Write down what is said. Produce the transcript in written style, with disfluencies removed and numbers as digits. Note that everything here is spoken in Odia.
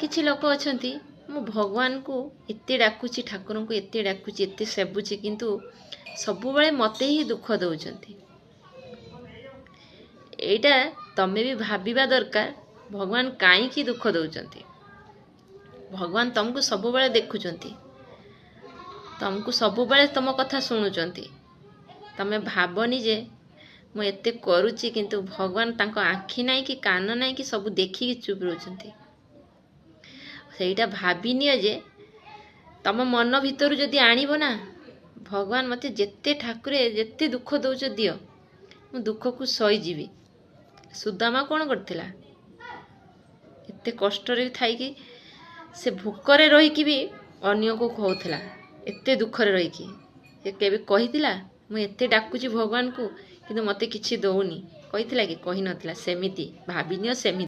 କିଛି ଲୋକ ଅଛନ୍ତି ମୁଁ ଭଗବାନଙ୍କୁ ଏତେ ଡାକୁଛି, ଠାକୁରଙ୍କୁ ଏତେ ଡାକୁଛି, ଏତେ ସେବୁଛି, କିନ୍ତୁ ସବୁବେଳେ ମୋତେ ହିଁ ଦୁଃଖ ଦେଉଛନ୍ତି। ଏଇଟା ତମେ ବି ଭାବିବା ଦରକାର, ଭଗବାନ କାହିଁକି ଦୁଃଖ ଦେଉଛନ୍ତି। ଭଗବାନ ତମକୁ ସବୁବେଳେ ଦେଖୁଛନ୍ତି, ତମକୁ ସବୁବେଳେ ତମ କଥା ଶୁଣୁଛନ୍ତି। ତମେ ଭାବନି ଯେ ମୁଁ ଏତେ କରୁଛି କିନ୍ତୁ ଭଗବାନ ତାଙ୍କ ଆଖି ନାହିଁ କି କାନ ନାହିଁ କି ସବୁ ଦେଖିକି ଚୁପ୍ ରହୁଛନ୍ତି। ସେଇଟା ଭାବିନିଅ ଯେ ତମ ମନ ଭିତରୁ ଯଦି ଆଣିବ ନା, ଭଗବାନ ମୋତେ ଯେତେ ଠାକୁରେ ଯେତେ ଦୁଃଖ ଦେଉଛ ଦିଅ, ମୁଁ ଦୁଃଖକୁ ସହିଯିବି। ସୁଦାମା କ'ଣ କରିଥିଲା? ଏତେ କଷ୍ଟରେ ଥାଇକି ସେ ଭୋକରେ ରହିକି ବି ଅନ୍ୟକୁ ଖୋଉଥିଲା, ଏତେ ଦୁଃଖରେ ରହିକି। ସେ କେବେ କହିଥିଲା ମୁଁ ଏତେ ଡାକୁଛି ଭଗବାନଙ୍କୁ କିନ୍ତୁ ମୋତେ କିଛି ଦେଉନି? କହିଥିଲା କି? କହିନଥିଲା। ସେମିତି ଭାବିନିଅ, ସେମିତି।